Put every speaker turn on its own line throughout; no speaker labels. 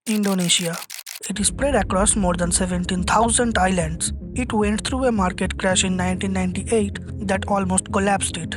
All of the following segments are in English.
Indonesia. It is spread across more than 17,000 islands. It went through a market crash in 1998 that almost collapsed it.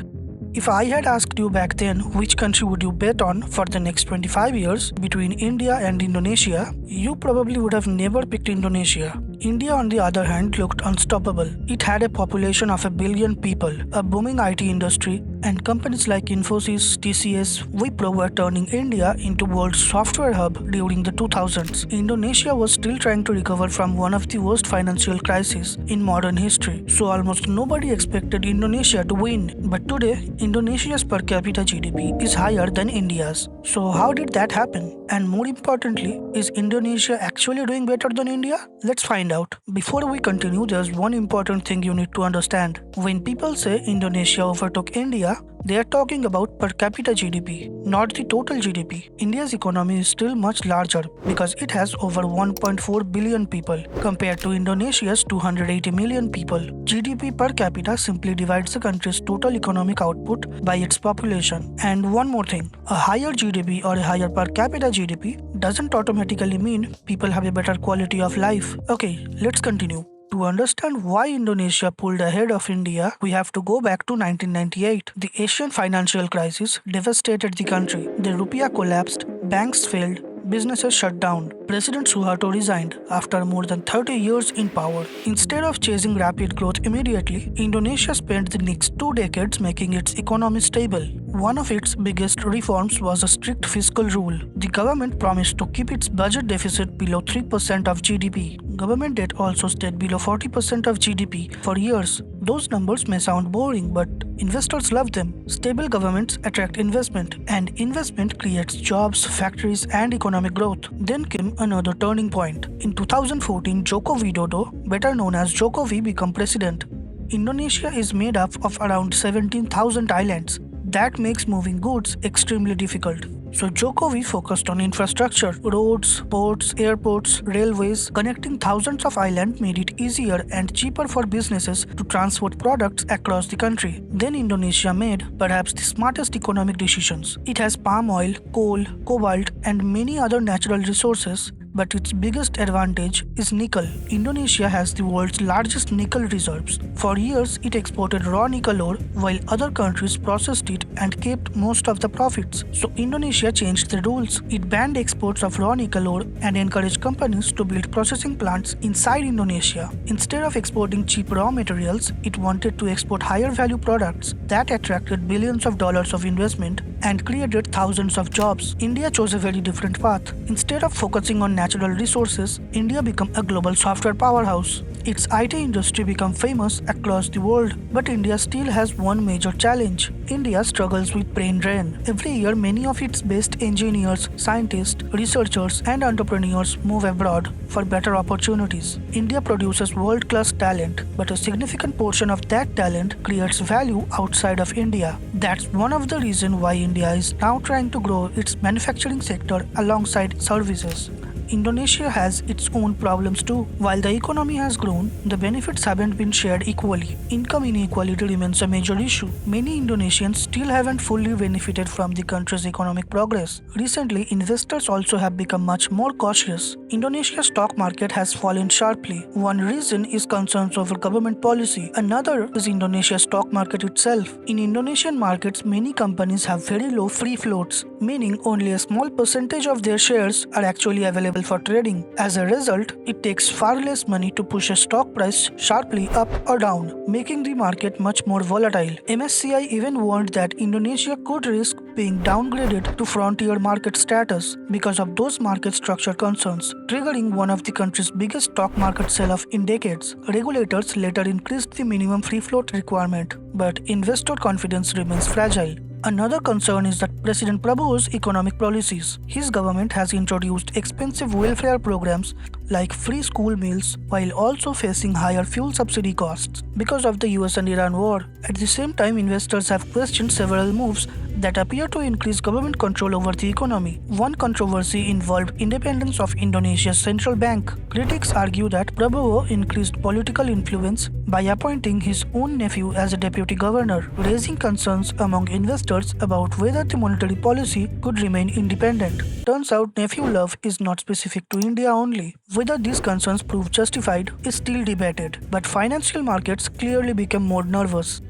If I had asked you back then which country would you bet on for the next 25 years between India and Indonesia, you probably would have never picked Indonesia. India, on the other hand, looked unstoppable. It had a population of 1 billion people, a booming IT industry, and companies like Infosys, TCS, Wipro were turning India into world's software hub during the 2000s. Indonesia was still trying to recover from one of the worst financial crises in modern history, so almost nobody expected Indonesia to win. But today, Indonesia's per capita GDP is higher than India's. So how did that happen? And more importantly, is Indonesia actually doing better than India? Let's find out. Before we continue, there's one important thing you need to understand. When people say Indonesia overtook India, they are talking about per capita GDP, not the total GDP. India's economy is still much larger because it has over 1.4 billion people compared to Indonesia's 280 million people. GDP per capita simply divides the country's total economic output by its population. And one more thing, a higher GDP or a higher per capita GDP doesn't automatically mean people have a better quality of life. Okay, let's continue. To understand why Indonesia pulled ahead of India, we have to go back to 1998. The Asian financial crisis devastated the country. The rupiah collapsed, banks failed, businesses shut down. President Suharto resigned after more than 30 years in power. Instead of chasing rapid growth immediately, Indonesia spent the next 2 decades making its economy stable. One of its biggest reforms was a strict fiscal rule. The government promised to keep its budget deficit below 3% of GDP. Government debt also stayed below 40% of GDP for years. Those numbers may sound boring, but investors love them. Stable governments attract investment, and investment creates jobs, factories, and economic growth. Then came another turning point. In 2014, Jokowi, better known as Jokowi, became president. Indonesia is made up of around 17,000 islands. That makes moving goods extremely difficult. So Jokowi focused on infrastructure, roads, ports, airports, railways. Connecting thousands of islands made it easier and cheaper for businesses to transport products across the country. Then Indonesia made perhaps the smartest economic decisions. It has palm oil, coal, cobalt, and many other natural resources, but its biggest advantage is nickel. Indonesia has the world's largest nickel reserves. For years, it exported raw nickel ore while other countries processed it and kept most of the profits. So Indonesia changed the rules. It banned exports of raw nickel ore and encouraged companies to build processing plants inside Indonesia. Instead of exporting cheap raw materials, it wanted to export higher value products that attracted billions of dollars of investment and created thousands of jobs. India chose a very different path. Instead of focusing on natural resources, India became a global software powerhouse. Its IT industry became famous across the world, but India still has one major challenge. India struggles with brain drain. Every year, many of its best engineers, scientists, researchers, and entrepreneurs move abroad for better opportunities. India produces world-class talent, but a significant portion of that talent creates value outside of India. That's one of the reasons why India is now trying to grow its manufacturing sector alongside services. Indonesia has its own problems too. While the economy has grown, the benefits haven't been shared equally. Income inequality remains a major issue. Many Indonesians still haven't fully benefited from the country's economic progress. Recently, investors also have become much more cautious. Indonesia's stock market has fallen sharply. One reason is concerns over government policy. Another is Indonesia's stock market itself. In Indonesian markets, many companies have very low free floats, meaning only a small percentage of their shares are actually available for trading. As a result, it takes far less money to push a stock price sharply up or down, making the market much more volatile. MSCI even warned that Indonesia could risk being downgraded to frontier market status because of those market structure concerns, triggering one of the country's biggest stock market sell-off in decades. Regulators later increased the minimum free float requirement, but investor confidence remains fragile. Another concern is that President Prabowo's economic policies. His government has introduced expensive welfare programs like free school meals, while also facing higher fuel subsidy costs because of the US and Iran war. At the same time, investors have questioned several moves that appear to increase government control over the economy. One controversy involved independence of Indonesia's central bank. Critics argue that Prabowo increased political influence by appointing his own nephew as a deputy governor, raising concerns among investors about whether the monetary policy could remain independent. Turns out nephew love is not specific to India only. Whether these concerns prove justified is still debated, but financial markets clearly became more nervous.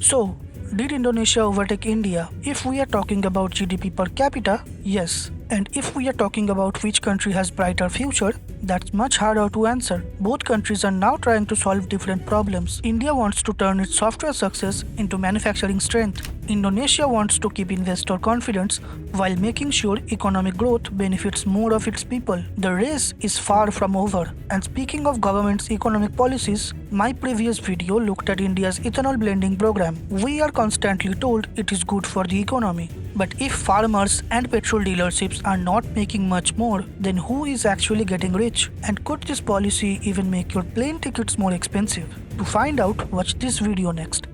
So, did Indonesia overtake India? If we are talking about GDP per capita, yes. And if we are talking about which country has brighter future, that's much harder to answer. Both countries are now trying to solve different problems. India wants to turn its software success into manufacturing strength. Indonesia wants to keep investor confidence while making sure economic growth benefits more of its people. The race is far from over. And speaking of government's economic policies, my previous video looked at India's ethanol blending program. We are constantly told it is good for the economy. But if farmers and petrol dealerships are not making much more, then who is actually getting rich? And could this policy even make your plane tickets more expensive? To find out, watch this video next.